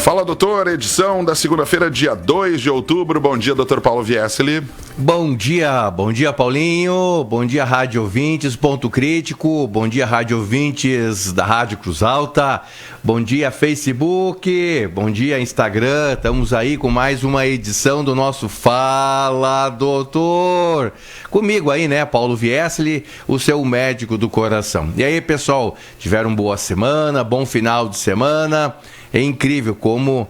Fala, doutor, edição da segunda-feira, dia 2 de outubro. Bom dia, doutor Paulo Viesli. Bom dia, Paulinho. Bom dia, rádio ouvintes, Ponto Crítico. Bom dia, rádio ouvintes da Rádio Cruz Alta. Bom dia, Facebook. Bom dia, Instagram. Estamos aí com mais uma edição do nosso Fala, doutor. Comigo aí, né, Paulo Viesli, o seu médico do coração. E aí, pessoal, tiveram boa semana, bom final de semana. É incrível como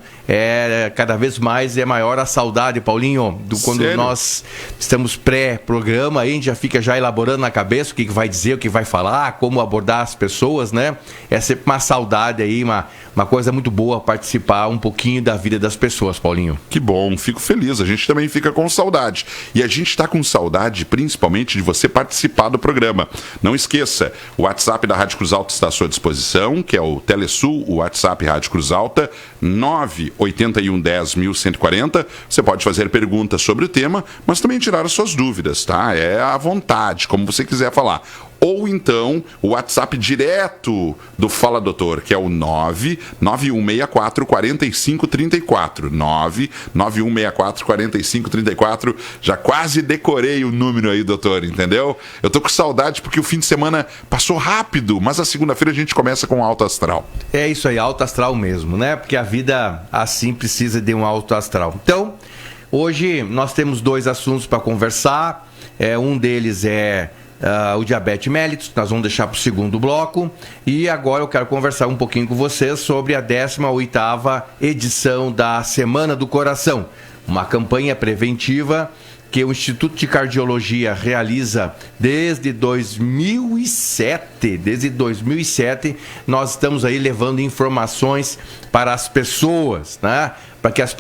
cada vez mais é maior a saudade, Paulinho, quando Sério? nós estamos pré-programa, aí a gente já fica já elaborando na cabeça o que vai dizer, o que vai falar, como abordar as pessoas, né? É sempre uma saudade aí, uma coisa muito boa participar um pouquinho da vida das pessoas, Paulinho. Que bom, fico feliz. A gente também fica com saudade. E a gente está com saudade, principalmente, de você participar do programa. Não esqueça, o WhatsApp da Rádio Cruz Alta está à sua disposição, que é o Telesul, o WhatsApp Rádio Cruz Alta, 981101140. Você pode fazer perguntas sobre o tema, mas também tirar as suas dúvidas, tá? É à vontade, como você quiser falar. Ou então o WhatsApp direto do Fala Doutor, que é o 99164-4534. 99164-4534. Já quase decorei o número aí, doutor, entendeu? Eu tô com saudade porque o fim de semana passou rápido, mas a segunda-feira a gente começa com alto astral. É isso aí, alto astral mesmo, né? Porque a vida assim precisa de um alto astral. Então, hoje nós temos dois assuntos para conversar. Um deles é o diabetes mellitus, nós vamos deixar para o segundo bloco. E agora eu quero conversar um pouquinho com vocês sobre a 18ª edição da Semana do Coração, uma campanha preventiva que o Instituto de Cardiologia realiza desde 2007. Desde 2007 nós estamos aí levando informações para as pessoas, né? Para que as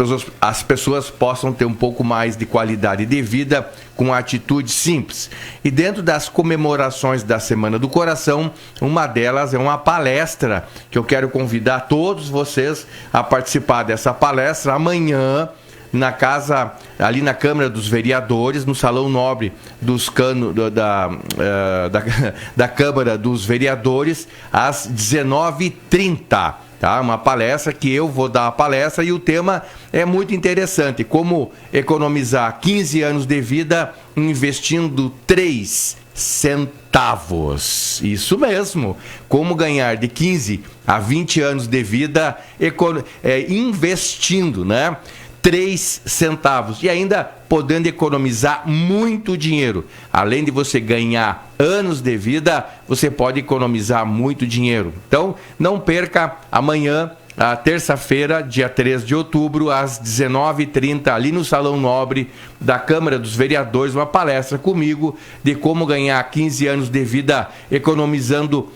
pessoas possam ter um pouco mais de qualidade de vida com atitudes simples. E dentro das comemorações da Semana do Coração, uma delas é uma palestra que eu quero convidar todos vocês a participar dessa palestra amanhã, na casa, ali na Câmara dos Vereadores, no Salão Nobre da Câmara dos Vereadores, às 19h30. Tá? Uma palestra que eu vou dar a palestra e o tema é muito interessante: como economizar 15 anos de vida investindo 3 centavos. Isso mesmo, como ganhar de 15 a 20 anos de vida investindo, né? 3 centavos e ainda podendo economizar muito dinheiro. Além de você ganhar anos de vida, você pode economizar muito dinheiro. Então, não perca amanhã, a terça-feira, dia 3 de outubro, às 19h30, ali no Salão Nobre da Câmara dos Vereadores, uma palestra comigo de como ganhar 15 anos de vida economizando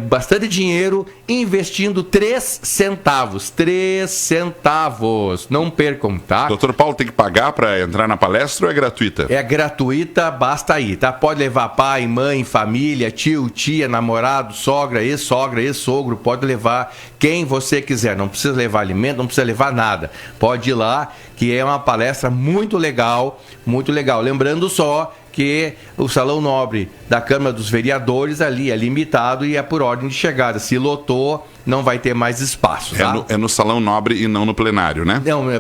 bastante dinheiro, investindo 3 centavos. 3 centavos. Não percam, tá? Doutor Paulo, tem que pagar para entrar na palestra ou é gratuita? É gratuita, basta ir, tá? Pode levar pai, mãe, família, tio, tia, namorado, sogra, ex-sogra, ex-sogro, pode levar quem você quiser. Não precisa levar alimento, não precisa levar nada. Pode ir lá, que é uma palestra muito legal, muito legal. Lembrando só que o Salão Nobre da Câmara dos Vereadores ali é limitado e é por ordem de chegada. Se lotou, não vai ter mais espaço, tá? É no Salão Nobre e não no plenário, né? Não, é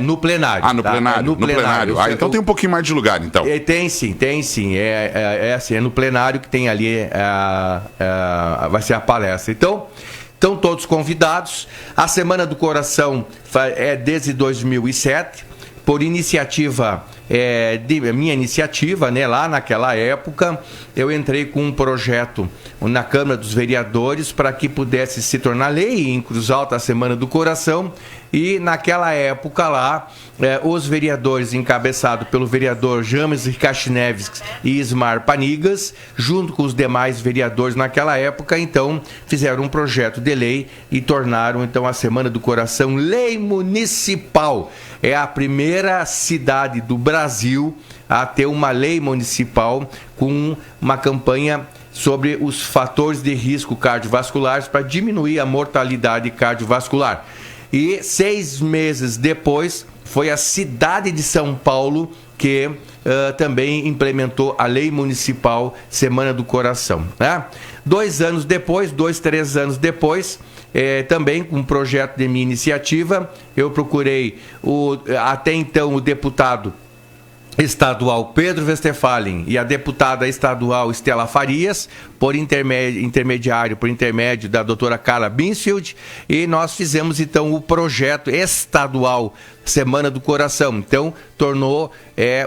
no plenário. Ah, no plenário. No plenário. Então tem um pouquinho mais de lugar, então. Tem sim. É no plenário que tem ali, vai ser a palestra. Então, estão todos convidados. A Semana do Coração é desde 2007, por iniciativa, minha iniciativa, né? Lá naquela época, eu entrei com um projeto na Câmara dos Vereadores para que pudesse se tornar lei em Cruz Alta a Semana do Coração. E naquela época lá, os vereadores, encabeçados pelo vereador James Ricachi Neves e Ismar Panigas, junto com os demais vereadores naquela época, então, fizeram um projeto de lei e tornaram, então, a Semana do Coração lei municipal. É a primeira cidade do Brasil a ter uma lei municipal com uma campanha sobre os fatores de risco cardiovasculares para diminuir a mortalidade cardiovascular. E 6 meses depois, foi a cidade de São Paulo que também implementou a lei municipal Semana do Coração, né? 2 anos depois, 3 anos depois, também com um projeto de minha iniciativa, eu procurei até então o deputado estadual Pedro Westphalen e a deputada estadual Estela Farias, por intermédio da doutora Carla Binsfield, e nós fizemos então o projeto estadual Semana do Coração. Então, tornou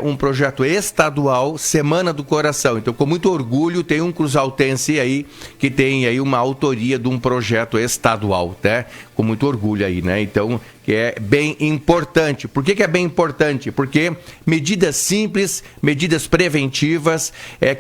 um projeto estadual Semana do Coração. Então, com muito orgulho, tem um cruzaltense aí que tem aí uma autoria de um projeto estadual, né? Com muito orgulho aí, né? Então, que é bem importante. Por que é bem importante? Porque medidas simples, medidas preventivas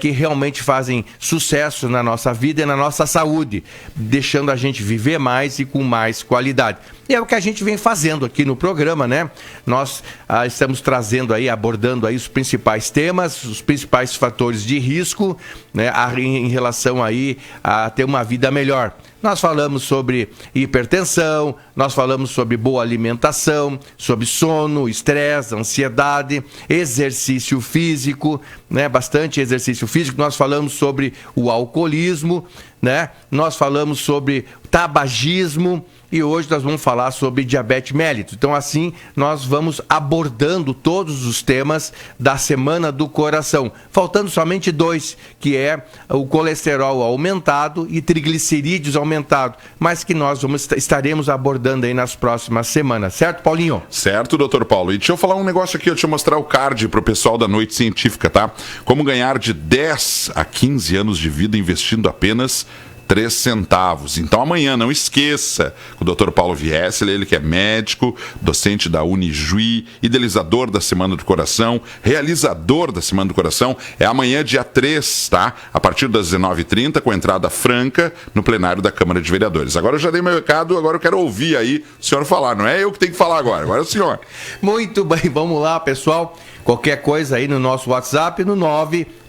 que realmente fazem sucesso na nossa vida e na nossa saúde, deixando a gente viver mais e com mais qualidade. E é o que a gente vem fazendo aqui no programa, né? Nós estamos trazendo aí, abordando aí os principais temas, os principais fatores de risco, né? Em relação aí a ter uma vida melhor. Nós falamos sobre hipertensão, nós falamos sobre boa alimentação, sobre sono, estresse, ansiedade, exercício físico, né? Bastante exercício físico. Nós falamos sobre o alcoolismo, né? Nós falamos sobre tabagismo e hoje nós vamos falar sobre diabetes mellitus. Então, assim, nós vamos abordando todos os temas da Semana do Coração, faltando somente 2, que é o colesterol aumentado e triglicerídeos aumentado, mas que nós estaremos abordando aí nas próximas semanas, certo, Paulinho? Certo, doutor Paulo. E deixa eu falar um negócio aqui, deixa eu mostrar o card pro pessoal da Noite Científica, tá? Como ganhar de 10 a 15 anos de vida investindo apenas 3 centavos. Então amanhã, não esqueça, o Dr. Paulo Viessel, ele que é médico, docente da Unijuí, idealizador da Semana do Coração, realizador da Semana do Coração, é amanhã dia 3, tá? A partir das 19h30, com entrada franca no plenário da Câmara de Vereadores. Agora eu já dei meu recado, agora eu quero ouvir aí o senhor falar, não é eu que tenho que falar agora é o senhor. Muito bem, vamos lá, pessoal. Qualquer coisa aí no nosso WhatsApp, no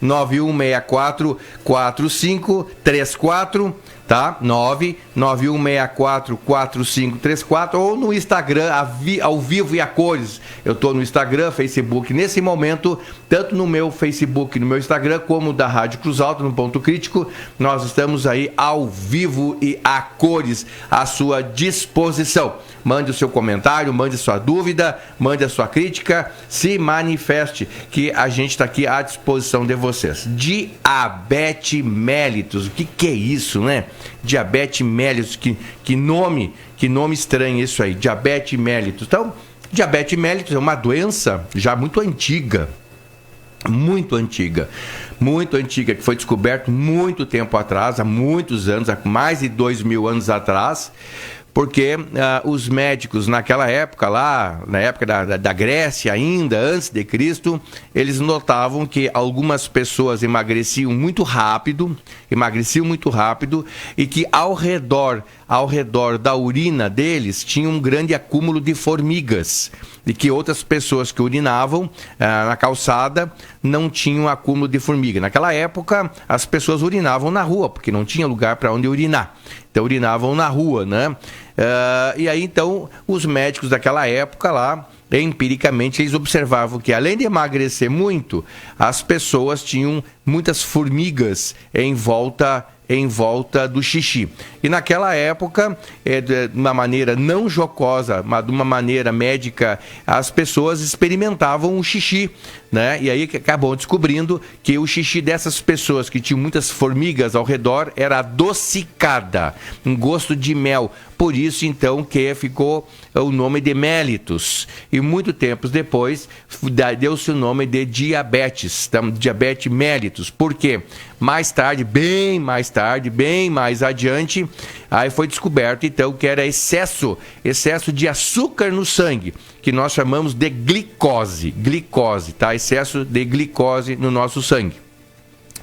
991644534, tá? 991644534 ou no Instagram, ao vivo e a cores. Eu tô no Instagram, Facebook, nesse momento, tanto no meu Facebook, no meu Instagram, como da Rádio Cruz Alta, no Ponto Crítico, nós estamos aí ao vivo e a cores à sua disposição. Mande o seu comentário, mande a sua dúvida, mande a sua crítica, se manifeste, que a gente está aqui à disposição de vocês. Diabetes mellitus, o que é isso, né? Diabetes mellitus, que nome estranho isso aí, diabetes mellitus. Então, diabetes mellitus é uma doença já muito antiga, que foi descoberto muito tempo atrás, há muitos anos, há mais de 2.000 anos atrás, porque os médicos naquela época lá, na época da Grécia ainda, antes de Cristo, eles notavam que algumas pessoas emagreciam muito rápido e que ao redor da urina deles tinha um grande acúmulo de formigas e que outras pessoas que urinavam na calçada não tinham acúmulo de formiga. Naquela época, as pessoas urinavam na rua, porque não tinha lugar para onde urinar. Então, urinavam na rua, né? E aí, então, os médicos daquela época lá, empiricamente, eles observavam que, além de emagrecer muito, as pessoas tinham muitas formigas em volta do xixi. E naquela época, de uma maneira não jocosa, mas de uma maneira médica, as pessoas experimentavam o xixi, né? E aí acabam descobrindo que o xixi dessas pessoas que tinham muitas formigas ao redor era adocicada, um gosto de mel. Por isso, então, que ficou o nome de mellitus. E muito tempo depois, deu-se o nome de diabetes, diabetes mellitus. Por quê? Bem mais adiante, aí foi descoberto, então, que era excesso de açúcar no sangue, que nós chamamos de glicose, tá? Excesso de glicose no nosso sangue.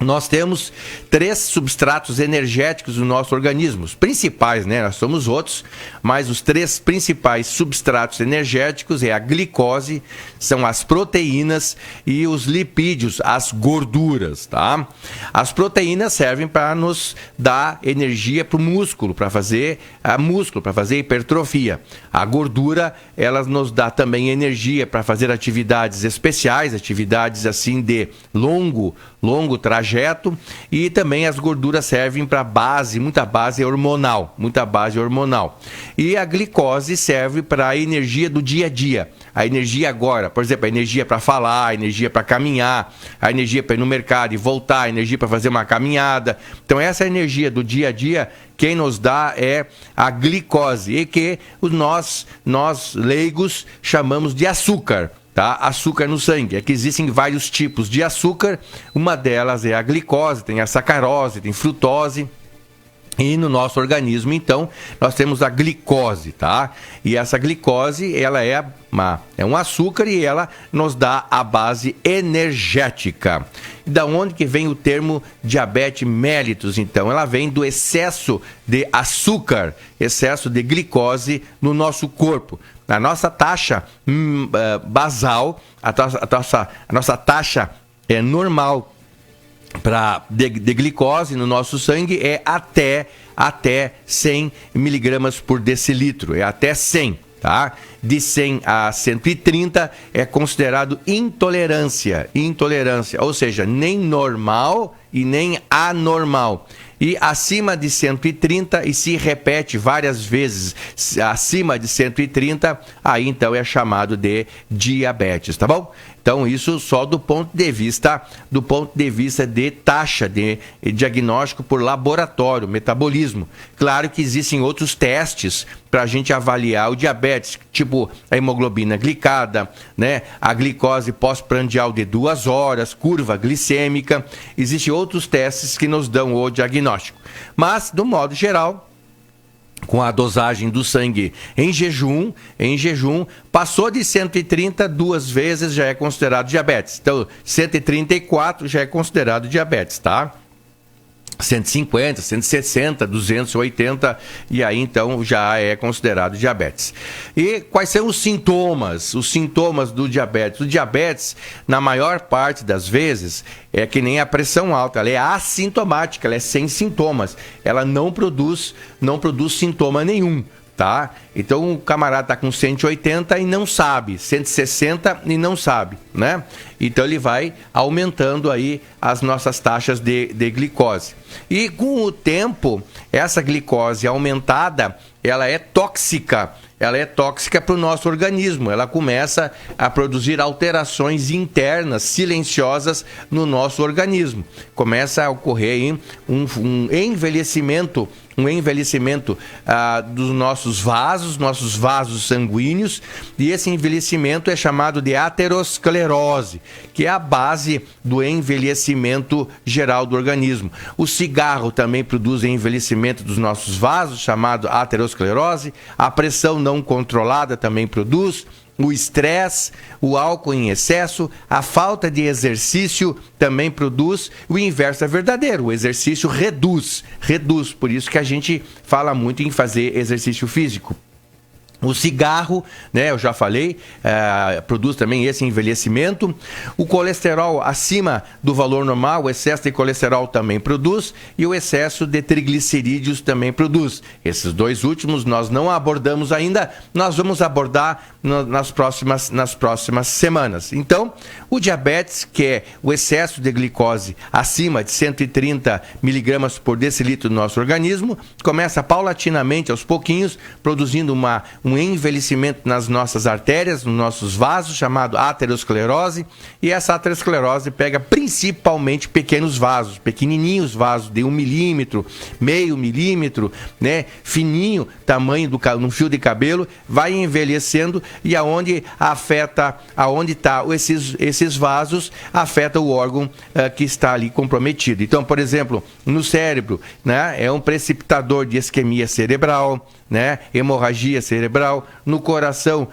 Nós temos 3 substratos energéticos no nosso organismo, os principais, né? Nós somos outros, mas os 3 principais substratos energéticos é a glicose, são as proteínas e os lipídios, as gorduras, tá? As proteínas servem para nos dar energia para o músculo, para fazer para fazer hipertrofia. A gordura, ela nos dá também energia para fazer atividades especiais, atividades assim de longo trajeto, e também as gorduras servem para muita base hormonal. E a glicose serve para a energia do dia a dia. A energia agora, por exemplo, a energia para falar, a energia para caminhar, a energia para ir no mercado e voltar, a energia para fazer uma caminhada. Então essa energia do dia a dia, quem nos dá é a glicose, e que nós leigos chamamos de açúcar. Tá? Açúcar no sangue. É que existem vários tipos de açúcar, uma delas é a glicose, tem a sacarose, tem frutose. E no nosso organismo, então, nós temos a glicose, tá? E essa glicose, ela é um açúcar e ela nos dá a base energética. Da onde que vem o termo diabetes mellitus, então? Ela vem do excesso de açúcar, excesso de glicose no nosso corpo. A nossa taxa basal, a nossa taxa normal de glicose no nosso sangue é até 100 miligramas por decilitro, é até 100, tá? De 100 a 130 é considerado intolerância, ou seja, nem normal e nem anormal. E acima de 130, e se repete várias vezes acima de 130, aí então é chamado de diabetes, tá bom? Então isso só do ponto de vista de taxa de diagnóstico por laboratório, metabolismo. Claro que existem outros testes para a gente avaliar o diabetes, tipo a hemoglobina glicada, né? A glicose pós-prandial de 2 horas, curva glicêmica. Existem outros testes que nos dão o diagnóstico. Mas, do modo geral, com a dosagem do sangue em jejum, passou de 130 2 vezes já é considerado diabetes. Então, 134 já é considerado diabetes, tá? 150, 160, 280, e aí então já é considerado diabetes. E quais são os sintomas? Os sintomas do diabetes? O diabetes, na maior parte das vezes, é que nem a pressão alta, ela é assintomática, ela é sem sintomas, ela não produz sintoma nenhum. Tá? Então o camarada está com 180 e não sabe, 160 e não sabe, né? Então ele vai aumentando aí as nossas taxas de glicose. E com o tempo, essa glicose aumentada, ela é tóxica para o nosso organismo. Ela começa a produzir alterações internas, silenciosas no nosso organismo. Começa a ocorrer aí um envelhecimento dos nossos vasos sanguíneos, e esse envelhecimento é chamado de aterosclerose, que é a base do envelhecimento geral do organismo. O cigarro também produz envelhecimento dos nossos vasos, chamado aterosclerose. A pressão não controlada também produz. O estresse, o álcool em excesso, a falta de exercício também produz. O inverso é verdadeiro, o exercício reduz. Por isso que a gente fala muito em fazer exercício físico. O cigarro, né, eu já falei, produz também esse envelhecimento. O colesterol acima do valor normal, o excesso de colesterol também produz, e o excesso de triglicerídeos também produz. Esses dois últimos nós não abordamos ainda, nós vamos abordar nas próximas semanas. Então, o diabetes, que é o excesso de glicose acima de 130 miligramas por decilitro do nosso organismo, começa paulatinamente, aos pouquinhos, produzindo um envelhecimento nas nossas artérias, nos nossos vasos, chamado aterosclerose, e essa aterosclerose pega principalmente pequenos vasos, pequenininhos vasos de 1 milímetro, meio milímetro, né, fininho, tamanho um fio de cabelo, vai envelhecendo, e aonde está esses vasos, afeta o órgão que está ali comprometido. Então, por exemplo, no cérebro, né, é um precipitador de isquemia cerebral, né, hemorragia cerebral. No coração,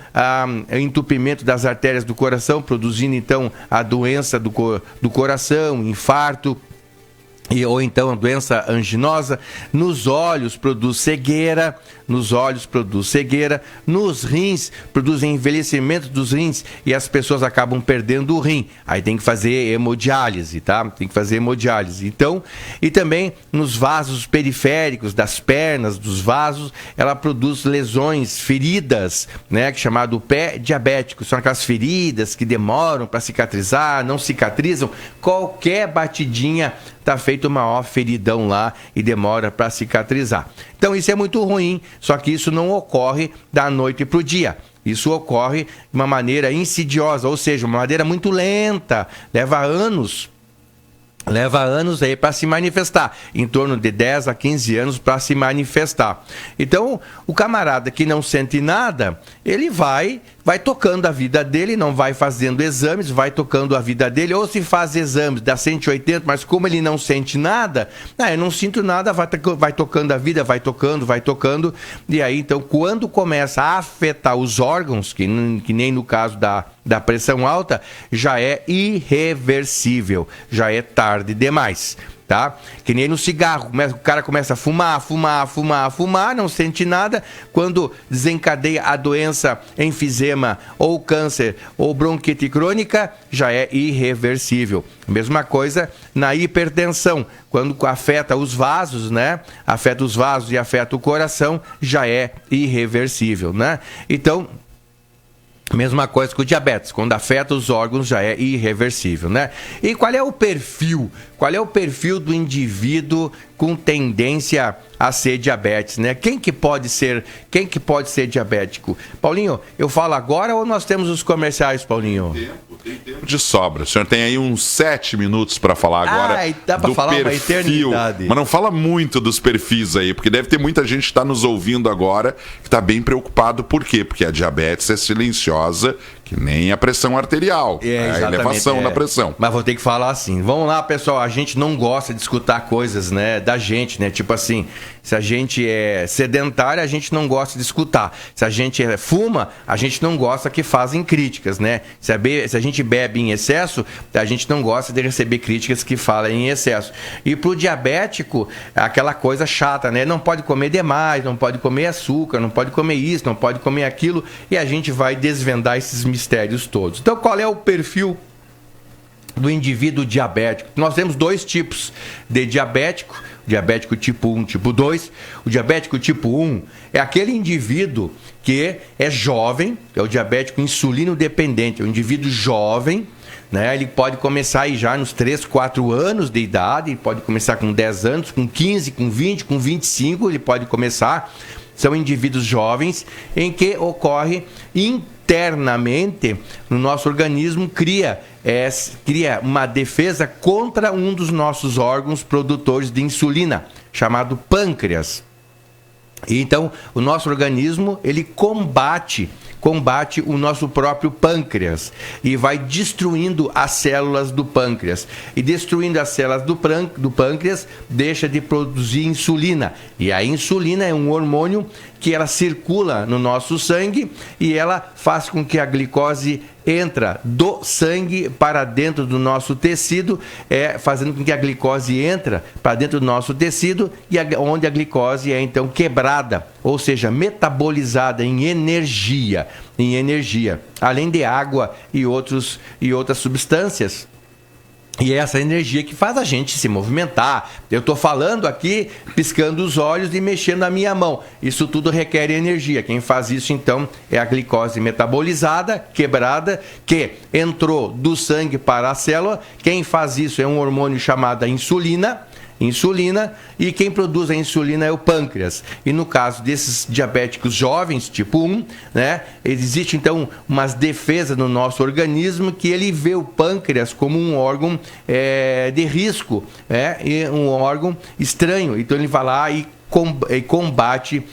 entupimento das artérias do coração, produzindo então a doença do coração, infarto. ou então a doença anginosa, nos olhos produz cegueira, nos rins produz envelhecimento dos rins e as pessoas acabam perdendo o rim. Aí tem que fazer hemodiálise, tá? Tem que fazer hemodiálise. Então, e também nos vasos periféricos das pernas, dos vasos, ela produz lesões, feridas, né? Que é chamado pé diabético. São aquelas feridas que demoram para cicatrizar, não cicatrizam. Qualquer batidinha tá feito uma ó feridão lá e demora para cicatrizar. Então isso é muito ruim, só que isso não ocorre da noite para o dia. Isso ocorre de uma maneira insidiosa, ou seja, uma maneira muito lenta, leva anos aí para se manifestar, em torno de 10 a 15 anos para se manifestar. Então, o camarada que não sente nada, ele vai tocando a vida dele, não vai fazendo exames, vai tocando a vida dele, ou se faz exames, dá 180, mas como ele não sente nada, eu não sinto nada, vai tocando a vida, vai tocando, e aí, então, quando começa a afetar os órgãos, que nem no caso da pressão alta, já é irreversível, já é tarde demais. Tá? Que nem no cigarro, o cara começa a fumar, não sente nada, quando desencadeia a doença, enfisema, ou câncer, ou bronquite crônica, já é irreversível. Mesma coisa na hipertensão, quando afeta os vasos, né? Afeta os vasos e afeta o coração, já é irreversível, né? Então, mesma coisa com o diabetes, quando afeta os órgãos já é irreversível, né? E qual é o perfil? Qual é o perfil do indivíduo com tendência a ser diabetes, né? Quem que pode ser diabético? Paulinho, eu falo agora ou nós temos os comerciais, Paulinho? Tem tempo de sobra. O senhor tem aí uns 7 minutos para falar agora dá pra do falar perfil, uma eternidade. mas não fala muito dos perfis aí, porque deve ter muita gente que está nos ouvindo agora que está bem preocupado. Por quê? Porque a diabetes é silenciosa, que nem a pressão arterial, a elevação da pressão. Mas vou ter que falar assim. Vamos lá, pessoal, a gente não gosta de escutar coisas, né, da gente, né? Tipo assim, se a gente é sedentário, a gente não gosta de escutar. Se a gente fuma, a gente não gosta que fazem críticas, né? Se a gente bebe em excesso, a gente não gosta de receber críticas que falam em excesso. E pro diabético, aquela coisa chata, né? Não pode comer demais, não pode comer açúcar, não pode comer isso, não pode comer aquilo, e a gente vai desvendar esses mistérios todos. Então, qual é o perfil do indivíduo diabético? Nós temos 2 tipos de diabético: diabético tipo 1, tipo 2. O diabético tipo 1 é aquele indivíduo que é jovem, é o diabético insulino dependente, é um indivíduo jovem, né? Ele pode começar aí já nos 3, 4 anos de idade, ele pode começar com 10 anos, com 15, com 20, com 25, ele pode começar. São indivíduos jovens em que ocorre internamente no nosso organismo, cria uma defesa contra um dos nossos órgãos produtores de insulina, chamado pâncreas. E então, o nosso organismo, ele combate o nosso próprio pâncreas e vai destruindo as células do pâncreas. E destruindo as células do pâncreas, deixa de produzir insulina. E a insulina é um hormônio que ela circula no nosso sangue e ela faz com que a glicose entra do sangue para dentro do nosso tecido, fazendo com que a glicose entra para dentro do nosso tecido, e onde a glicose é então quebrada, ou seja, metabolizada em energia, além de água e outras substâncias. E é essa energia que faz a gente se movimentar. Eu estou falando aqui, piscando os olhos e mexendo a minha mão. Isso tudo requer energia. Quem faz isso, então, é a glicose metabolizada, quebrada, que entrou do sangue para a célula. Quem faz isso é um hormônio chamado insulina, e quem produz a insulina é o pâncreas. E no caso desses diabéticos jovens, tipo 1, né, existe então umas defesas no nosso organismo que ele vê o pâncreas como um órgão de risco, e um órgão estranho. Então ele vai lá e combate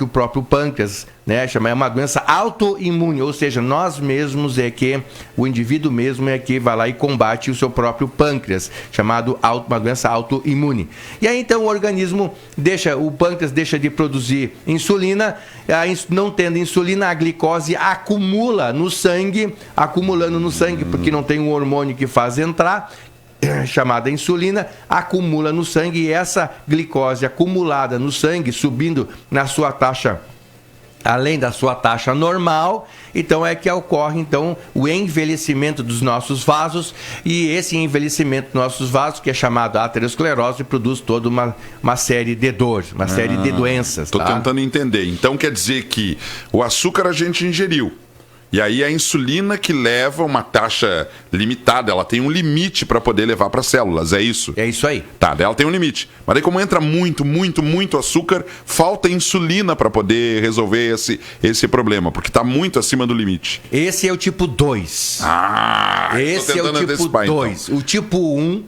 o próprio pâncreas, né? É uma doença autoimune, ou seja, nós mesmos o indivíduo mesmo é que vai lá e combate o seu próprio pâncreas, chamado uma doença autoimune. E aí então o pâncreas deixa de produzir insulina, não tendo insulina, a glicose acumulando no sangue, porque não tem um hormônio que faz entrar. chamada insulina, acumula no sangue, e essa glicose acumulada no sangue, subindo na sua taxa, além da sua taxa normal, então é que ocorre então o envelhecimento dos nossos vasos, e esse envelhecimento dos nossos vasos, que é chamado aterosclerose, produz toda uma série de dores, uma série de doenças. Estou tentando entender. Então quer dizer que o açúcar a gente ingeriu, e aí a insulina que leva uma taxa limitada, ela tem um limite para poder levar para as células, é isso? É isso aí. Tá, ela tem um limite. Mas daí como entra muito açúcar, falta insulina para poder resolver esse problema, porque está muito acima do limite. Esse é o tipo 2. Esse é o tipo 2. Então. O tipo 1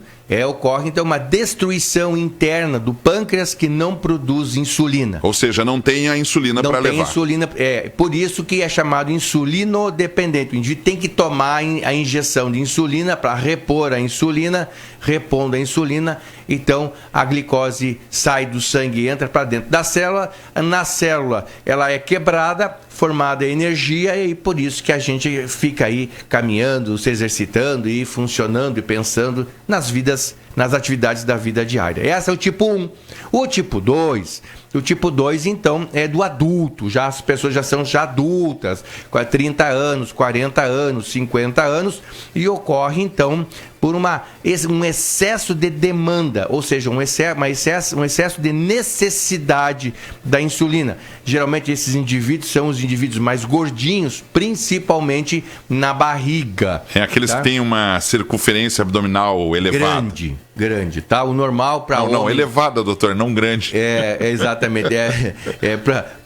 ocorre então uma destruição interna do pâncreas que não produz insulina. Ou seja, não tem a insulina para levar. Não tem insulina, por isso que é chamado insulinodependente. O indivíduo tem que tomar a injeção de insulina para repor a insulina, repondo a insulina, então a glicose sai do sangue e entra para dentro da célula. Na célula ela é quebrada, formada energia, e por isso que a gente fica aí caminhando, se exercitando e funcionando e pensando nas atividades da vida diária. Esse é o tipo 1. O tipo 2, então, é do adulto. Já as pessoas já são adultas, com 30 anos, 40 anos, 50 anos, e ocorre, então, por um excesso de demanda, ou seja, um excesso de necessidade da insulina. Geralmente esses indivíduos são os indivíduos mais gordinhos, principalmente na barriga. É aqueles que têm uma circunferência abdominal elevada. Grande, tá? O normal para o homem... Não, elevada, doutor, não grande. Exatamente.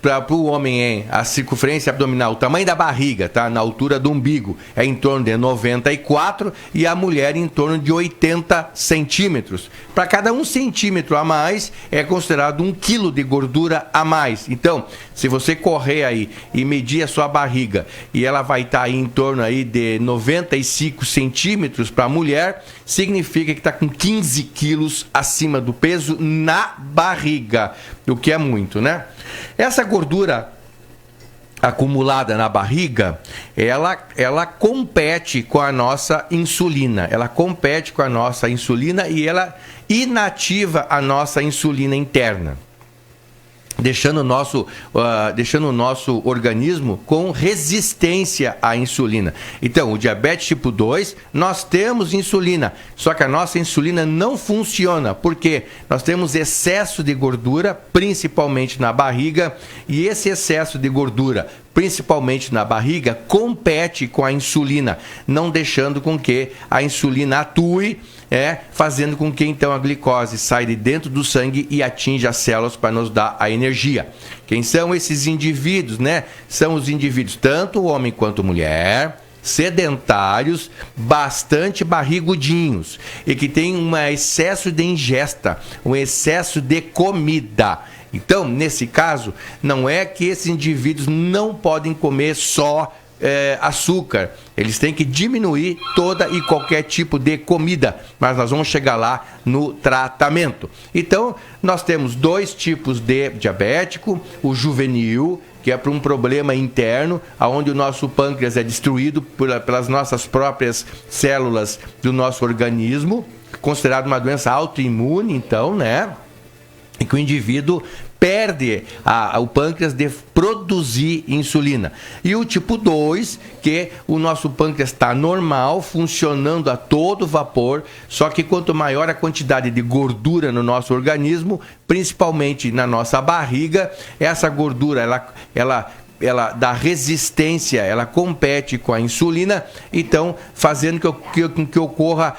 Para o homem, a circunferência abdominal, o tamanho da barriga, tá? Na altura do umbigo, é em torno de 94, e a mulher em torno de 80 centímetros. Para cada 1 centímetro a mais, é considerado 1 quilo de gordura a mais. Então, se você correr aí e medir a sua barriga, e ela vai estar aí em torno aí de 95 centímetros para a mulher, significa que está com 15 quilos acima do peso na barriga, o que é muito, né? Essa gordura acumulada na barriga, ela compete com a nossa insulina. Ela compete com a nossa insulina e ela inativa a nossa insulina interna, deixando o nosso organismo com resistência à insulina. Então, o diabetes tipo 2, nós temos insulina, só que a nossa insulina não funciona, porque nós temos excesso de gordura, principalmente na barriga, e esse excesso de gordura, principalmente na barriga, compete com a insulina, não deixando com que a insulina atue, fazendo com que então a glicose saia de dentro do sangue e atinja as células para nos dar a energia. Quem são esses indivíduos, né? São os indivíduos, tanto o homem quanto a mulher, sedentários, bastante barrigudinhos e que tem um excesso de ingesta, um excesso de comida. Então, nesse caso, não é que esses indivíduos não podem comer só açúcar. Eles têm que diminuir toda e qualquer tipo de comida, mas nós vamos chegar lá no tratamento. Então, nós temos 2 tipos de diabético: o juvenil, que é para um problema interno, onde o nosso pâncreas é destruído pelas nossas próprias células do nosso organismo, considerado uma doença autoimune, então, né? E que o indivíduo perde o pâncreas de produzir insulina. E o tipo 2, que o nosso pâncreas está normal, funcionando a todo vapor, só que quanto maior a quantidade de gordura no nosso organismo, principalmente na nossa barriga, essa gordura, ela dá resistência, ela compete com a insulina, então fazendo com que ocorra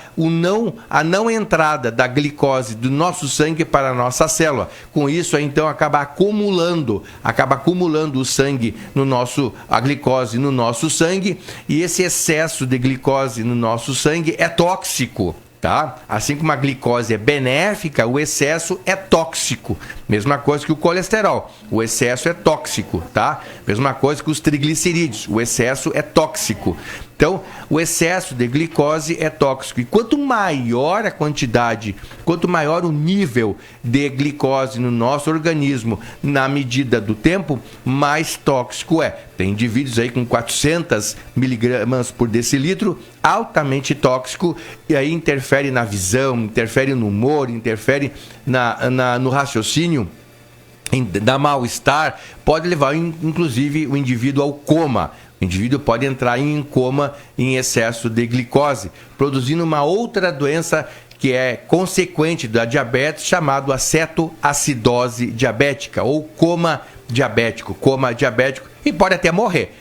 a não entrada da glicose do nosso sangue para a nossa célula. Com isso, então, acaba acumulando o sangue a glicose no nosso sangue, e esse excesso de glicose no nosso sangue é tóxico. Tá? Assim como a glicose é benéfica, o excesso é tóxico. Mesma coisa que o colesterol, o excesso é tóxico, tá? Mesma coisa que os triglicerídeos, o excesso é tóxico. Então, o excesso de glicose é tóxico. E quanto maior a quantidade, quanto maior o nível de glicose no nosso organismo, na medida do tempo, mais tóxico é. Tem indivíduos aí com 400 miligramas por decilitro, altamente tóxico, e aí interfere na visão, interfere no humor, interfere no raciocínio, dá mal-estar, pode levar, inclusive, o indivíduo ao coma. O indivíduo pode entrar em coma em excesso de glicose, produzindo uma outra doença que é consequente da diabetes, chamado acetoacidose diabética ou coma diabético, e pode até morrer,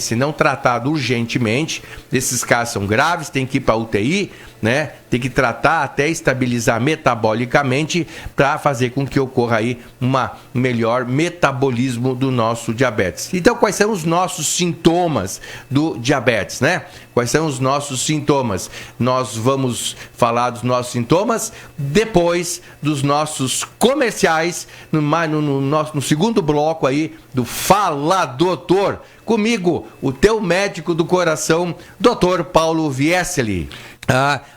se não tratado urgentemente. Esses casos são graves, tem que ir para a UTI, né? Tem que tratar até estabilizar metabolicamente para fazer com que ocorra aí um melhor metabolismo do nosso diabetes. Então, quais são os nossos sintomas do diabetes, né? Quais são os nossos sintomas? Nós vamos falar dos nossos sintomas depois dos nossos comerciais, no segundo bloco aí do Fala Doutor. Comigo, o teu médico do coração, Dr. Paulo Vieseli.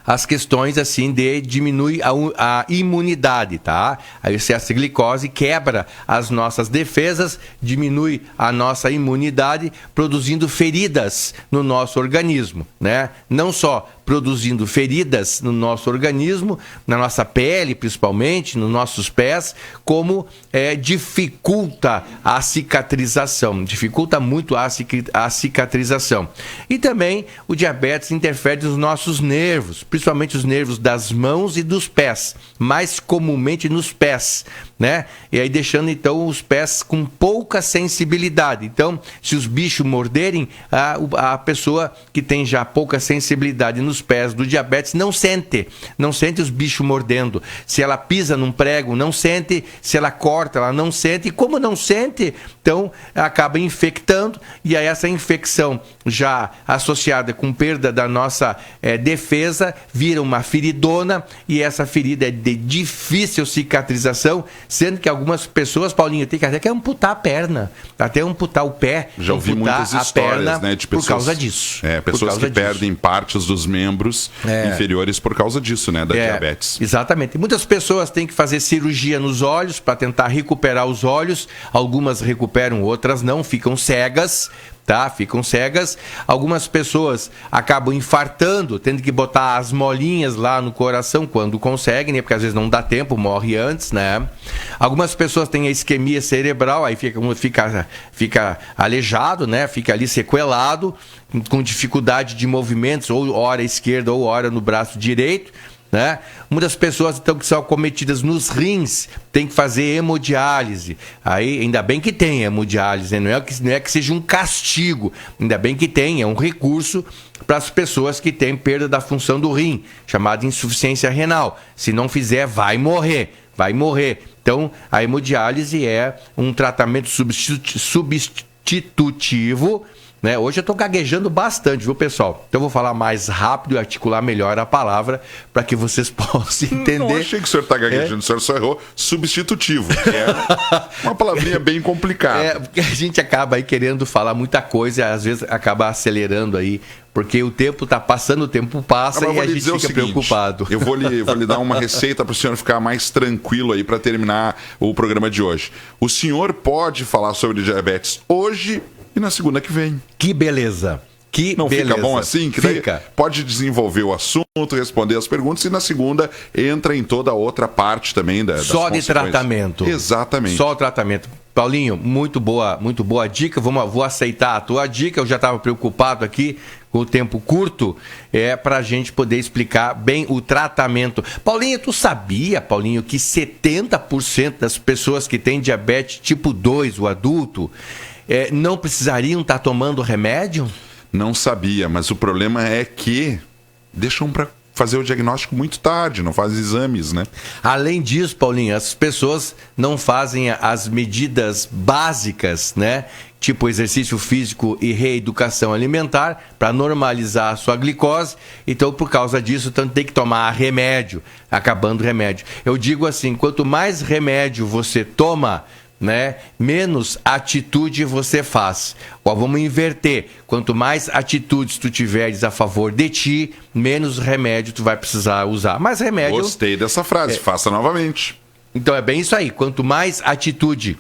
As questões assim de diminuir a imunidade, tá? A excesso de glicose quebra as nossas defesas, diminui a nossa imunidade, produzindo feridas no nosso organismo, né? Não só produzindo feridas no nosso organismo, na nossa pele principalmente, nos nossos pés, como dificulta a cicatrização, dificulta muito a cicatrização. E também o diabetes interfere nos nossos nervos, principalmente os nervos das mãos e dos pés, mais comumente nos pés, né? E aí deixando então os pés com pouca sensibilidade. Então, se os bichos morderem, a pessoa que tem já pouca sensibilidade nos pés do diabetes não sente os bichos mordendo. Se ela pisa num prego, não sente. Se ela corta, ela não sente. E como não sente, então acaba infectando, e aí essa infecção já associada com perda da nossa defesa vira uma feridona, e essa ferida é de difícil cicatrização, sendo que algumas pessoas, Paulinho, tem que até amputar a perna, até amputar o pé. Já ouvi muitas histórias, né, de pessoas, por causa disso. Pessoas que perdem partes dos membros inferiores por causa disso, né, da diabetes. Exatamente. Muitas pessoas têm que fazer cirurgia nos olhos para tentar recuperar os olhos. Algumas recuperam, outras não, ficam cegas. Ficam cegas. Algumas pessoas acabam infartando, tendo que botar as molinhas lá no coração quando conseguem, né? Porque às vezes não dá tempo, morre antes, né? Algumas pessoas têm a isquemia cerebral, aí fica aleijado, né? Fica ali sequelado, com dificuldade de movimentos, ou hora esquerda ou hora no braço direito, né? Muitas pessoas então, que são acometidas nos rins têm que fazer hemodiálise. Aí, ainda bem que tem hemodiálise, né? Não é que seja um castigo, ainda bem que tem, é um recurso para as pessoas que têm perda da função do rim, chamada insuficiência renal. Se não fizer, vai morrer. Então, a hemodiálise é um tratamento substitutivo, né? Hoje eu estou gaguejando bastante, viu, pessoal? Então eu vou falar mais rápido e articular melhor a palavra para que vocês possam entender. Não achei que o senhor está gaguejando, o senhor só errou substitutivo, que é uma palavrinha bem complicada. Porque a gente acaba aí querendo falar muita coisa e às vezes acaba acelerando aí, porque o tempo está passando, o tempo passa e a gente fica preocupado. Eu vou lhe dar uma receita para o senhor ficar mais tranquilo aí para terminar o programa de hoje. O senhor pode falar sobre diabetes hoje e na segunda que vem. Que beleza! Não fica bom assim? Que daí fica. Pode desenvolver o assunto, responder as perguntas, e na segunda entra em toda a outra parte também das só de tratamento. Exatamente. Só o tratamento. Paulinho, muito boa dica. Vou aceitar a tua dica. Eu já estava preocupado aqui com o tempo curto, para a gente poder explicar bem o tratamento. Paulinho, tu sabia, Paulinho, que 70% das pessoas que têm diabetes tipo 2, o adulto, não precisariam estar tomando remédio? Não sabia, mas o problema é que deixam para fazer o diagnóstico muito tarde, não fazem exames, né? Além disso, Paulinho, as pessoas não fazem as medidas básicas, né? Tipo exercício físico e reeducação alimentar para normalizar a sua glicose. Então, por causa disso, tanto tem que tomar remédio, acabando o remédio. Eu digo assim, quanto mais remédio você toma, né, menos atitude você faz. Ó, vamos inverter. Quanto mais atitudes tu tiveres a favor de ti, menos remédio tu vai precisar usar. Mas remédio... Gostei dessa frase, faça novamente. Então é bem isso aí. Quanto mais atitude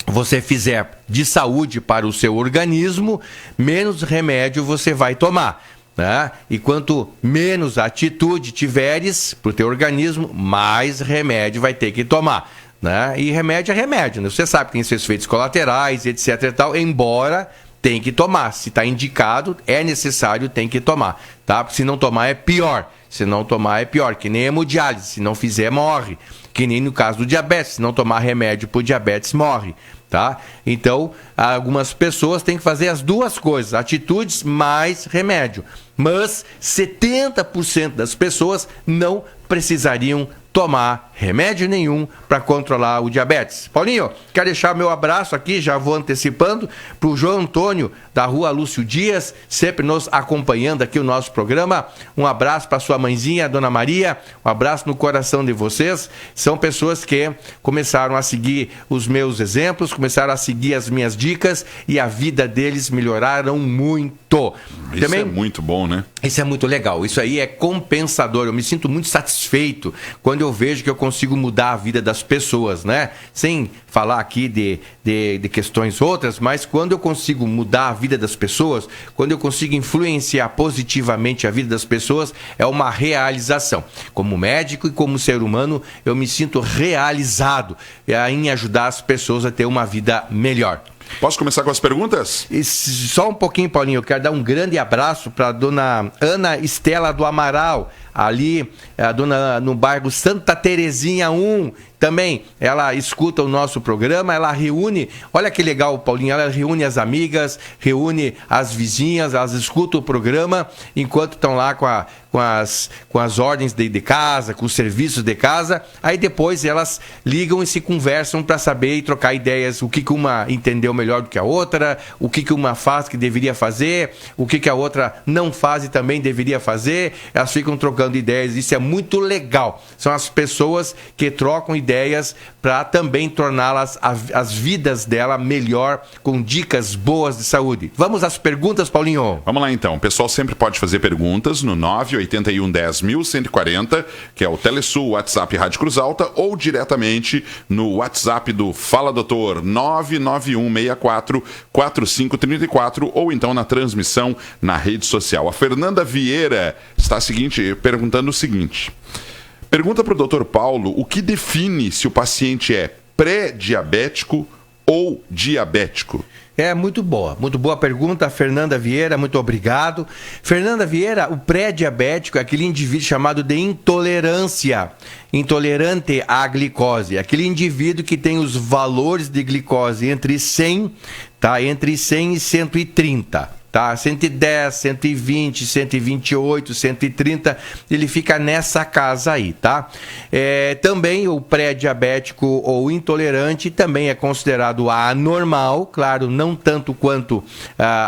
você fizer de saúde para o seu organismo, menos remédio você vai tomar, né? E quanto menos atitude tiveres para o teu organismo, mais remédio vai ter que tomar, né? E remédio é remédio, né? Você sabe que tem seus efeitos colaterais, etc e tal, embora tem que tomar. Se está indicado, é necessário, tem que tomar, tá? Porque se não tomar é pior. Se não tomar é pior, que nem hemodiálise. Se não fizer, morre. Que nem no caso do diabetes. Se não tomar remédio para o diabetes, morre. Tá? Então, algumas pessoas têm que fazer as duas coisas, atitudes mais remédio. Mas 70% das pessoas não precisariam tomar remédio nenhum para controlar o diabetes. Paulinho, quero deixar meu abraço aqui, já vou antecipando, para o João Antônio, da rua Lúcio Dias, sempre nos acompanhando aqui o nosso programa. Um abraço para sua mãezinha, a Dona Maria, um abraço no coração de vocês. São pessoas que começaram a seguir os meus exemplos, começaram a seguir as minhas dicas e a vida deles melhoraram muito. Isso também é muito bom, né? Isso é muito legal, isso aí é compensador. Eu me sinto muito satisfeito quando eu vejo que eu consigo mudar a vida das pessoas, né? Sem falar aqui de questões outras, mas quando eu consigo mudar a vida das pessoas, quando eu consigo influenciar positivamente a vida das pessoas, é uma realização. Como médico e como ser humano, eu me sinto realizado em ajudar as pessoas a ter uma vida melhor. Posso começar com as perguntas? E só um pouquinho, Paulinho, eu quero dar um grande abraço para a dona Ana Estela do Amaral, ali a dona, no bairro Santa Terezinha 1, também ela escuta o nosso programa, ela reúne, olha que legal, Paulinho, ela reúne as amigas, reúne as vizinhas, elas escutam o programa enquanto estão lá com as ordens de casa, com os serviços de casa, aí depois elas ligam e se conversam para saber e trocar ideias, o que uma entendeu melhor do que a outra, o que uma faz que deveria fazer, o que a outra não faz e também deveria fazer, elas ficam trocando ideias, isso é muito legal, são as pessoas que trocam ideias para também torná-las, as vidas dela melhor, com dicas boas de saúde. Vamos às perguntas, Paulinho? Vamos lá então, o pessoal sempre pode fazer perguntas no 981 10.140, que é o Telesul, WhatsApp Rádio Cruz Alta, ou diretamente no WhatsApp do Fala Doutor, 991644534, ou então na transmissão na rede social. A Fernanda Vieira está perguntando o seguinte: pergunta para o Dr. Paulo o que define se o paciente é pré-diabético ou diabético. É muito boa pergunta, Fernanda Vieira, muito obrigado. Fernanda Vieira, o pré-diabético é aquele indivíduo chamado de intolerante à glicose, aquele indivíduo que tem os valores de glicose entre 100 e 130. Tá? 110, 120, 128, 130, ele fica nessa casa aí, tá? Também o pré-diabético ou intolerante também é considerado anormal, claro, não tanto quanto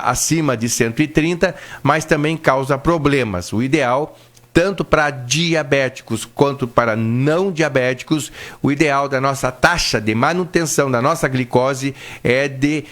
acima de 130, mas também causa problemas. O ideal, tanto para diabéticos quanto para não diabéticos, o ideal da nossa taxa de manutenção da nossa glicose é de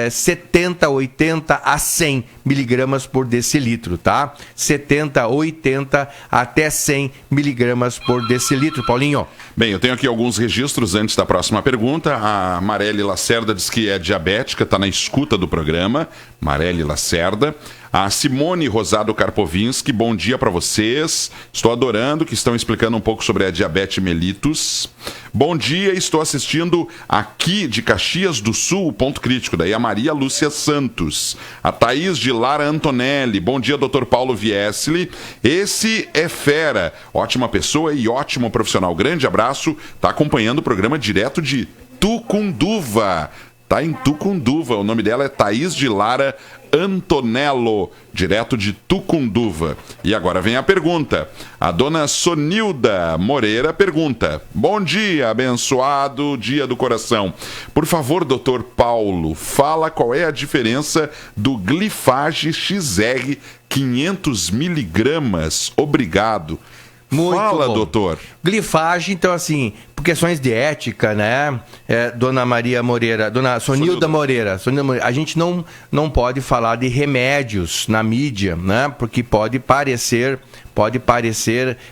70, 80 a 100 miligramas por decilitro, tá? 70, 80 até 100 miligramas por decilitro, Paulinho. Bem, eu tenho aqui alguns registros antes da próxima pergunta. A Mareli Lacerda diz que é diabética, está na escuta do programa. Mareli Lacerda. A Simone Rosado Karpovinski, bom dia para vocês. Estou adorando que estão explicando um pouco sobre a diabetes mellitus. Bom dia, estou assistindo aqui de Caxias do Sul, ponto crítico. Daí a Maria Lúcia Santos. A Thaís de Lara Antonelli, bom dia, Dr. Paulo Viesli. Esse é fera, ótima pessoa e ótimo profissional. Grande abraço, está acompanhando o programa direto de Tucunduva. Tá em Tucunduva, o nome dela é Thaís de Lara Antonello, direto de Tucunduva. E agora vem a pergunta. A dona Sonilda Moreira pergunta: bom dia, abençoado dia do coração. Por favor, doutor Paulo, fala qual é a diferença do Glifage XR 500 miligramas. Obrigado. Muito Fala, bom. doutor. Glifagem, então, assim, por questões de ética, né? Dona Maria Moreira, Dona Sonilda Moreira, a gente não pode falar de remédios na mídia, né? Porque pode parecer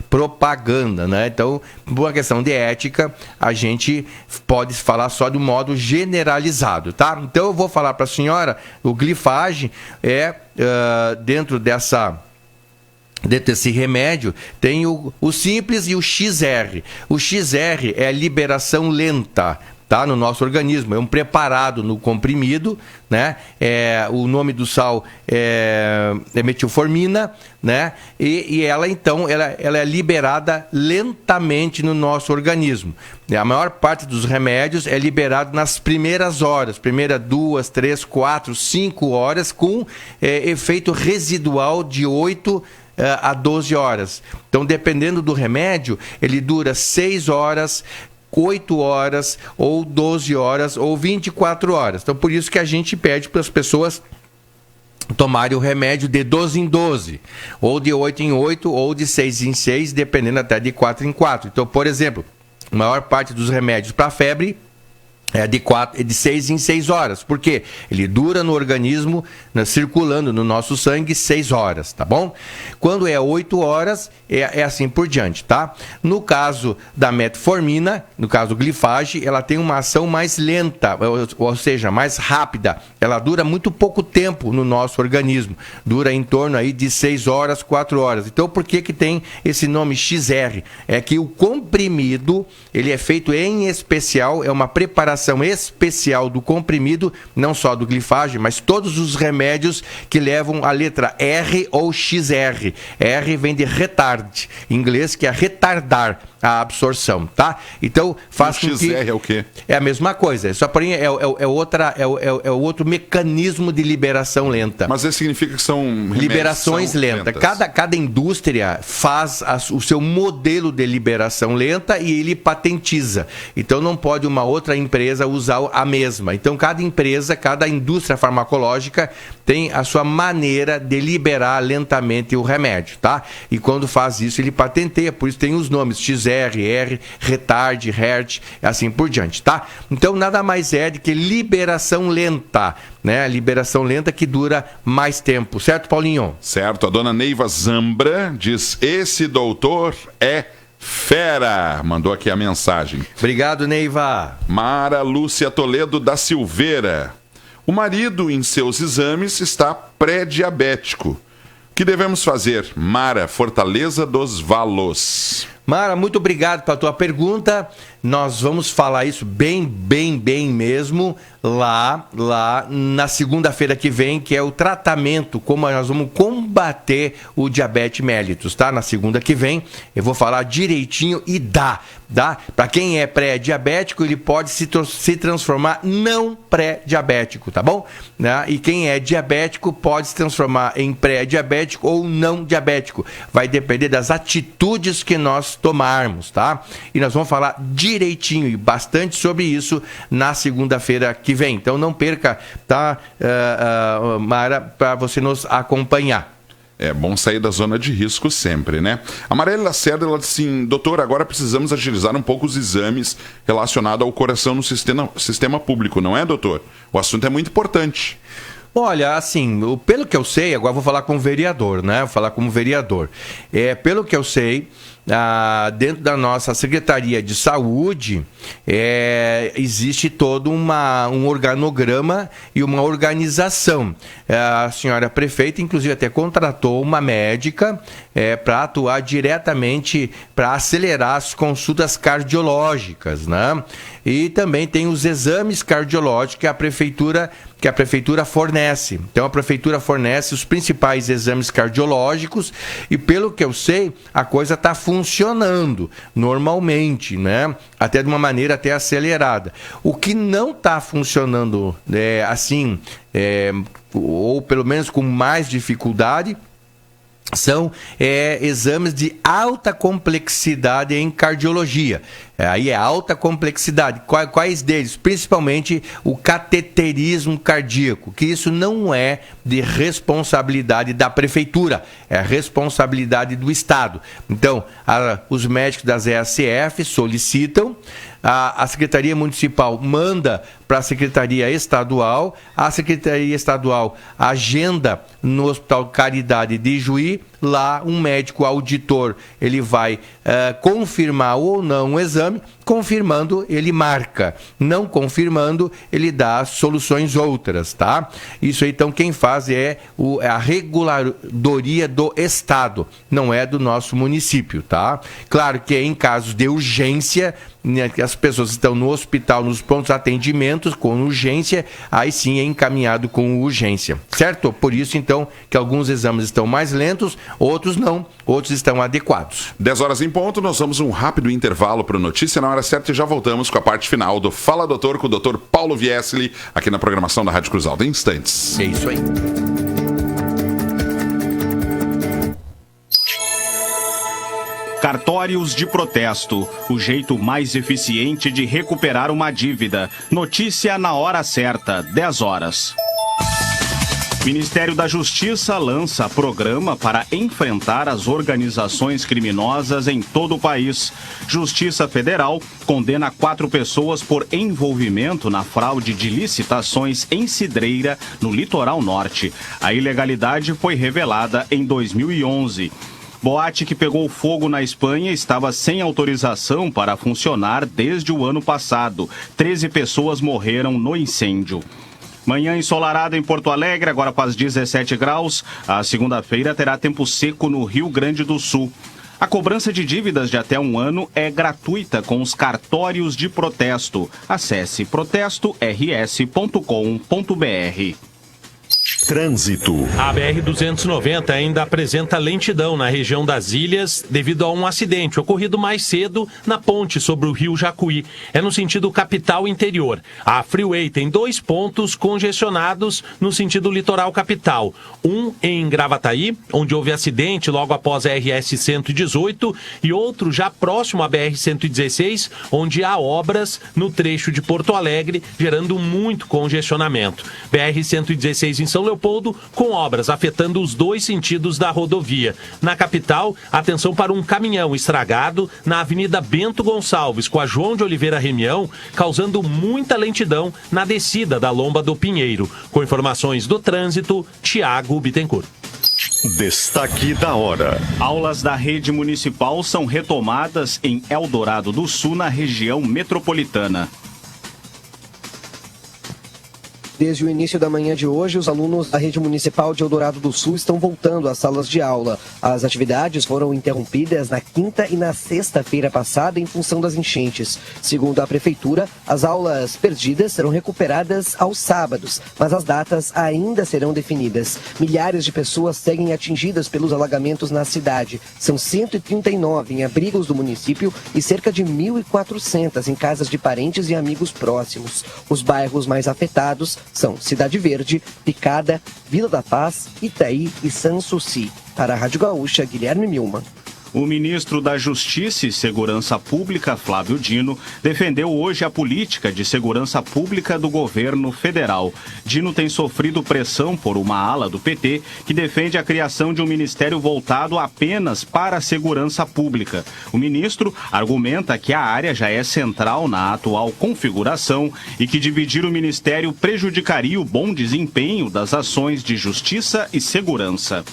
propaganda, né? Então, por uma questão de ética, a gente pode falar só de um modo generalizado, tá? Então, eu vou falar para a senhora, o glifagem dentro desse remédio, tem o simples e o XR. O XR é a liberação lenta, tá, no nosso organismo. É um preparado no comprimido, né? O nome do sal é metilformina, né? E ela, então, ela é liberada lentamente no nosso organismo. A maior parte dos remédios é liberado nas primeiras horas, primeiras 2, 3, 4, 5 horas, com efeito residual de 8 a 12 horas. Então, dependendo do remédio, ele dura 6 horas, 8 horas, ou 12 horas, ou 24 horas. Então, por isso que a gente pede para as pessoas tomarem o remédio de 12 em 12, ou de 8 em 8, ou de 6 em 6, dependendo até de 4 em 4. Então, por exemplo, a maior parte dos remédios para febre é de 6 em 6 horas. Por quê? Ele dura no organismo, circulando no nosso sangue 6 horas, tá bom? Quando é 8 horas, é assim por diante, tá? No caso da metformina, no caso do glifage, ela tem uma ação mais lenta, ou seja, mais rápida. Ela dura muito pouco tempo no nosso organismo. Dura em torno aí de 6 horas, 4 horas. Então, por que tem esse nome XR? É que o comprimido, ele é feito em especial, é uma preparação especial do comprimido, não só do glifage, mas todos os remédios que levam a letra R ou XR. R vem de retard, em inglês, que é retardar a absorção, tá? Então, faz com que... XR é o quê? É a mesma coisa, só porém é outro mecanismo de liberação lenta. Mas isso significa que são liberações lentas. Cada indústria faz o seu modelo de liberação lenta e ele patentiza. Então, não pode uma outra empresa usar a mesma. Então, cada empresa, cada indústria farmacológica tem a sua maneira de liberar lentamente o remédio, tá? E quando faz isso, ele patenteia, por isso tem os nomes XR, R, retard, HERT, assim por diante, tá? Então, nada mais é do que liberação lenta, né? Liberação lenta que dura mais tempo, certo, Paulinho? Certo. A dona Neiva Zambra diz: esse doutor é fera. Mandou aqui a mensagem. Obrigado, Neiva. Mara Lúcia Toledo da Silveira. O marido, em seus exames, está pré-diabético. O que devemos fazer? Mara, Fortaleza dos Valos. Mara, muito obrigado pela tua pergunta. Nós vamos falar isso bem mesmo lá na segunda-feira que vem, que é o tratamento, como nós vamos combater o diabetes mellitus, tá? Na segunda que vem eu vou falar direitinho e dá. Para quem é pré-diabético, ele pode se transformar não pré-diabético, tá bom? Né? E quem é diabético pode se transformar em pré-diabético ou não diabético. Vai depender das atitudes que nós tomarmos, tá? E nós vamos falar direitinho e bastante sobre isso na segunda-feira que vem. Então não perca, tá, Mara, para você nos acompanhar. É bom sair da zona de risco sempre, né? A Marielle Lacerda, ela disse assim: doutor, agora precisamos agilizar um pouco os exames relacionados ao coração no sistema público, não é, doutor? O assunto é muito importante. Olha, assim, pelo que eu sei, agora vou falar como vereador, né? Vou falar como vereador. Pelo que eu sei, dentro da nossa Secretaria de Saúde, existe todo um organograma e uma organização. A senhora prefeita, inclusive, até contratou uma médica para atuar diretamente, para acelerar as consultas cardiológicas, né? E também tem os exames cardiológicos que a prefeitura fornece. Então, a prefeitura fornece os principais exames cardiológicos e, pelo que eu sei, a coisa está funcionando normalmente, né? Até de uma maneira até acelerada. O que não está funcionando ou pelo menos com mais dificuldade, são exames de alta complexidade em cardiologia. Aí é alta complexidade. Quais deles? Principalmente o cateterismo cardíaco, que isso não é de responsabilidade da prefeitura, é responsabilidade do Estado. Então, os médicos das EACF solicitam, a Secretaria Municipal manda para a Secretaria Estadual, a Secretaria Estadual agenda no Hospital Caridade de Juí, lá um médico auditor, ele vai confirmar ou não o exame, confirmando, ele marca, não confirmando, ele dá soluções outras, tá? Isso aí, então, quem faz é a reguladoria do Estado, não é do nosso município, tá? Claro que em casos de urgência, né, que as pessoas estão no hospital, nos prontos atendimentos, com urgência, aí sim é encaminhado com urgência, certo? Por isso, então, que alguns exames estão mais lentos, outros não, outros estão adequados. 10 horas em ponto, nós vamos um rápido intervalo para o Notícia na Hora Certa e já voltamos com a parte final do Fala Doutor, com o Dr. Paulo Viesli, aqui na programação da Rádio Cruz Alta. Em instantes. É isso aí. Cartórios de protesto, o jeito mais eficiente de recuperar uma dívida. Notícia na hora certa, 10 horas. Ministério da Justiça lança programa para enfrentar as organizações criminosas em todo o país. Justiça Federal condena 4 pessoas por envolvimento na fraude de licitações em Cidreira, no litoral norte. A ilegalidade foi revelada em 2011. Boate que pegou fogo na Espanha estava sem autorização para funcionar desde o ano passado. 13 pessoas morreram no incêndio. Manhã ensolarada em Porto Alegre, agora faz 17 graus. A segunda-feira terá tempo seco no Rio Grande do Sul. A cobrança de dívidas de até 1 ano é gratuita com os cartórios de protesto. Acesse protestors.com.br. Trânsito. A BR-290 ainda apresenta lentidão na região das Ilhas devido a um acidente ocorrido mais cedo na ponte sobre o rio Jacuí. É no sentido capital interior. A Freeway tem 2 pontos congestionados no sentido litoral capital. Um em Gravataí, onde houve acidente logo após a RS-118, e outro já próximo à BR-116, onde há obras no trecho de Porto Alegre, gerando muito congestionamento. BR-116 em São Leopoldo, com obras afetando os 2 sentidos da rodovia. Na capital, atenção para um caminhão estragado na Avenida Bento Gonçalves, com a João de Oliveira Remião, causando muita lentidão na descida da Lomba do Pinheiro. Com informações do trânsito, Tiago Bittencourt. Destaque da hora. Aulas da rede municipal são retomadas em Eldorado do Sul, na região metropolitana. Desde o início da manhã de hoje, os alunos da rede municipal de Eldorado do Sul estão voltando às salas de aula. As atividades foram interrompidas na quinta e na sexta-feira passada em função das enchentes. Segundo a prefeitura, as aulas perdidas serão recuperadas aos sábados, mas as datas ainda serão definidas. Milhares de pessoas seguem atingidas pelos alagamentos na cidade. São 139 em abrigos do município e cerca de 1.400 em casas de parentes e amigos próximos. Os bairros mais afetados são Cidade Verde, Picada, Vila da Paz, Itaí e Sanssouci. Para a Rádio Gaúcha, Guilherme Milman. O ministro da Justiça e Segurança Pública, Flávio Dino, defendeu hoje a política de segurança pública do governo federal. Dino tem sofrido pressão por uma ala do PT que defende a criação de um ministério voltado apenas para a segurança pública. O ministro argumenta que a área já é central na atual configuração e que dividir o ministério prejudicaria o bom desempenho das ações de justiça e segurança.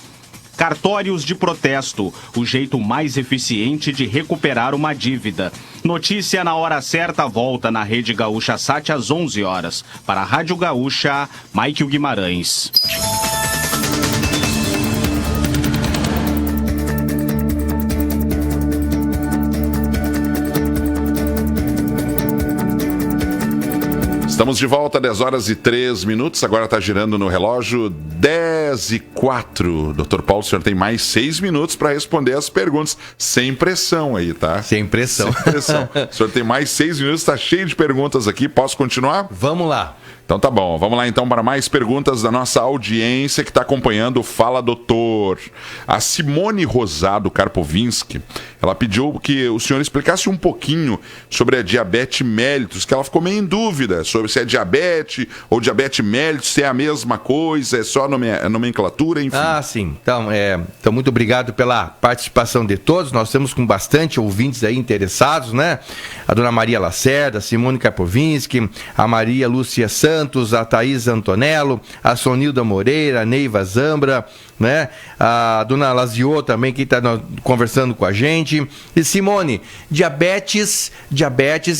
Cartórios de protesto, o jeito mais eficiente de recuperar uma dívida. Notícia na hora certa volta na Rede Gaúcha Sat às 11 horas. Para a Rádio Gaúcha, Mike Guimarães. Estamos de volta, 10 horas e 3 minutos. Agora está girando no relógio 10 e 4. Doutor Paulo, o senhor tem mais 6 minutos para responder as perguntas. Sem pressão aí, tá? Sem pressão. Sem pressão. O senhor tem mais 6 minutos, está cheio de perguntas aqui. Posso continuar? Vamos lá. Então tá bom, vamos lá então para mais perguntas da nossa audiência que está acompanhando o Fala Doutor. A Simone Rosado Karpovinski, ela pediu que o senhor explicasse um pouquinho sobre a diabetes mellitus, que ela ficou meio em dúvida sobre se é diabetes ou diabetes mellitus, se é a mesma coisa, é só nomenclatura, enfim. Ah, sim. Então, muito obrigado pela participação de todos. Nós estamos com bastante ouvintes aí interessados, né? A dona Maria Lacerda, a Simone Karpovinski, a Maria Lúcia Santos, a Thaís Antonello, a Sonilda Moreira, a Neiva Zambra, né? A dona Laziô também, que está conversando com a gente. E Simone, diabetes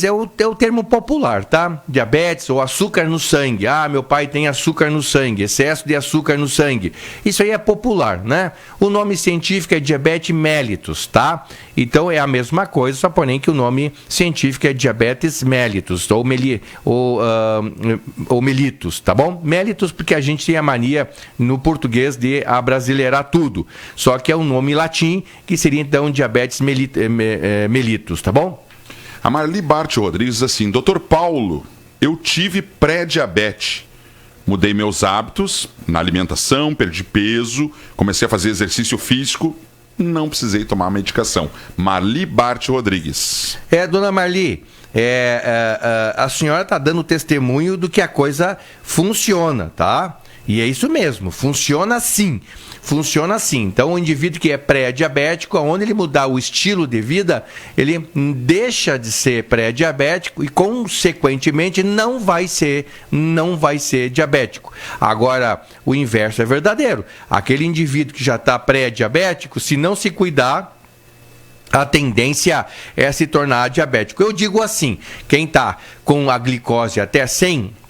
é o termo popular, tá? Diabetes ou açúcar no sangue. Ah, meu pai tem açúcar no sangue, excesso de açúcar no sangue. Isso aí é popular, né? O nome científico é diabetes mellitus, tá? Então é a mesma coisa, só porém que o nome científico é diabetes mellitus ou mellitus, tá bom? Mellitus porque a gente tem a mania no português de abrasileirar tudo. Só que é um nome latim que seria então diabetes mellitus, tá bom? A Marli Bart Rodrigues diz assim: Dr. Paulo, eu tive pré-diabetes. Mudei meus hábitos na alimentação, perdi peso, comecei a fazer exercício físico, não precisei tomar medicação. Marli Bart Rodrigues. Dona Marli, a senhora está dando testemunho do que a coisa funciona, tá? E é isso mesmo, funciona sim. Funciona assim. Então, o indivíduo que é pré-diabético, onde ele mudar o estilo de vida, ele deixa de ser pré-diabético e, consequentemente, não vai ser diabético. Agora, o inverso é verdadeiro. Aquele indivíduo que já está pré-diabético, se não se cuidar, a tendência é se tornar diabético. Eu digo assim, quem está com a glicose até 100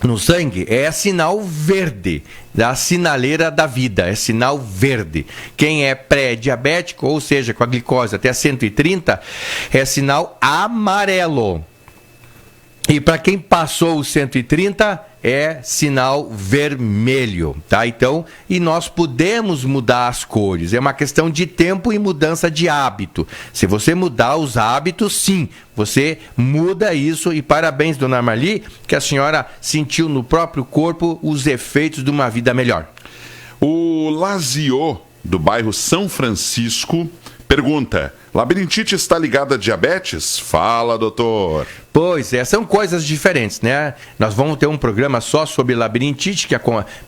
no sangue é sinal verde, da sinaleira da vida, é sinal verde. Quem é pré-diabético, ou seja, com a glicose até 130, é sinal amarelo. E para quem passou os 130, é sinal vermelho, tá? Então, e nós podemos mudar as cores. É uma questão de tempo e mudança de hábito. Se você mudar os hábitos, sim, você muda isso. E parabéns, dona Marli, que a senhora sentiu no próprio corpo os efeitos de uma vida melhor. O Laziô, do bairro São Francisco, pergunta: labirintite está ligada a diabetes? Fala, doutor. Pois é, são coisas diferentes, né? Nós vamos ter um programa só sobre labirintite,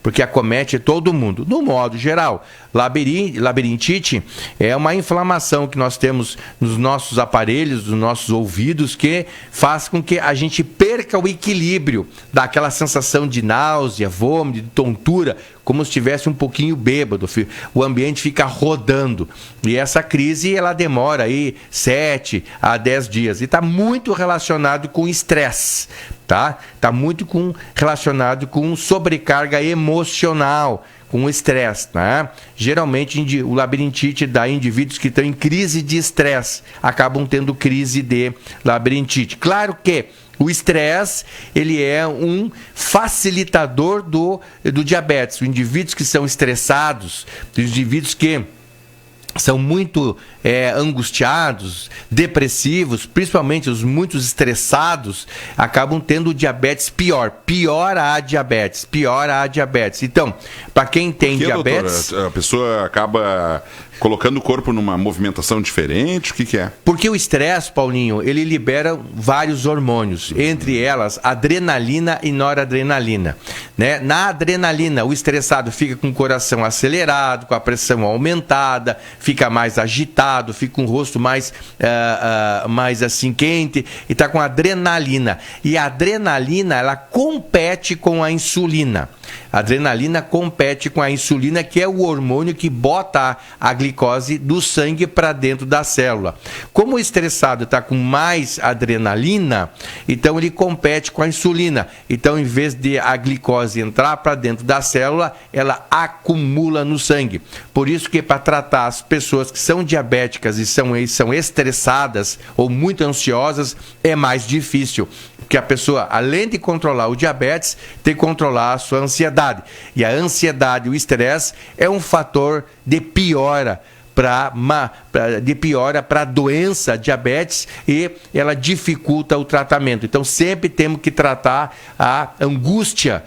porque acomete todo mundo. No modo geral, labirintite é uma inflamação que nós temos nos nossos aparelhos, nos nossos ouvidos, que faz com que a gente perca o equilíbrio, dá aquela sensação de náusea, vômito, de tontura, como se estivesse um pouquinho bêbado. O ambiente fica rodando. E essa crise, ela demora aí 7 a 10 dias. E está muito relacionado com estresse, tá? Está muito relacionado com sobrecarga emocional, com estresse, né? Geralmente o labirintite dá indivíduos que estão em crise de estresse, acabam tendo crise de labirintite. Claro que o estresse, ele é um facilitador do diabetes. Os indivíduos que são estressados, os indivíduos que são muito angustiados, depressivos, principalmente os muito estressados, acabam tendo diabetes piora a diabetes. Então, para quem tem diabetes... Doutora, a pessoa acaba colocando o corpo numa movimentação diferente, o que é? Porque o estresse, Paulinho, ele libera vários hormônios, entre elas adrenalina e noradrenalina, né? Na adrenalina, o estressado fica com o coração acelerado, com a pressão aumentada, fica mais agitado, fica com o rosto mais assim quente, e está com adrenalina. E a adrenalina, ela compete com a insulina. A adrenalina compete com a insulina, que é o hormônio que bota a glicose do sangue para dentro da célula. Como o estressado está com mais adrenalina, então ele compete com a insulina. Então, em vez de a glicose entrar para dentro da célula, ela acumula no sangue. Por isso que para tratar as pessoas que são diabéticas e são estressadas ou muito ansiosas, é mais difícil. Porque a pessoa, além de controlar o diabetes, tem que controlar a sua ansiedade. E a ansiedade, o estresse, é um fator de piora para a doença diabetes e ela dificulta o tratamento. Então sempre temos que tratar a angústia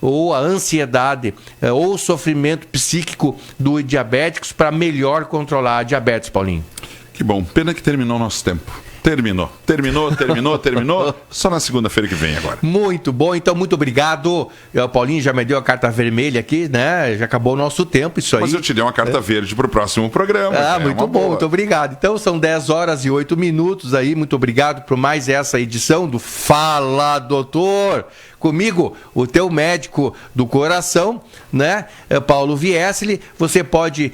ou a ansiedade ou o sofrimento psíquico do diabéticos para melhor controlar a diabetes, Paulinho. Que bom, pena que terminou o nosso tempo. Terminou. Só na segunda-feira que vem agora. Muito bom, então muito obrigado. O Paulinho já me deu a carta vermelha aqui, né? Já acabou o nosso tempo, isso aí. Mas eu te dei uma carta verde pro próximo programa. Muito bom, muito obrigado. Então são 10h08 aí, muito obrigado por mais essa edição do Fala Doutor. Comigo, o teu médico do coração, né? Paulo Viesli. Você pode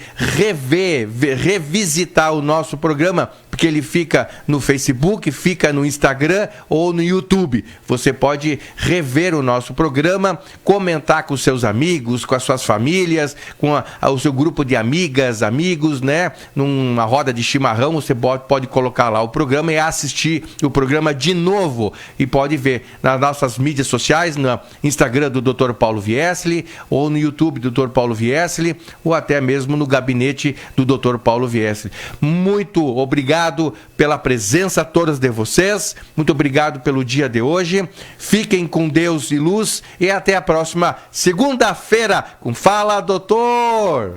revisitar o nosso programa, porque ele fica no Facebook, fica no Instagram ou no YouTube. Você pode rever o nosso programa, comentar com seus amigos, com as suas famílias, com o seu grupo de amigas, amigos, né? Numa roda de chimarrão, você pode colocar lá o programa e assistir o programa de novo. E pode ver nas nossas mídias sociais, no Instagram do Dr. Paulo Viesli, ou no YouTube do Dr. Paulo Viesli, ou até mesmo no gabinete do Dr. Paulo Viesli. Muito obrigado pela presença todas de vocês, muito obrigado pelo dia de hoje, fiquem com Deus e luz e até a próxima segunda-feira com Fala Doutor!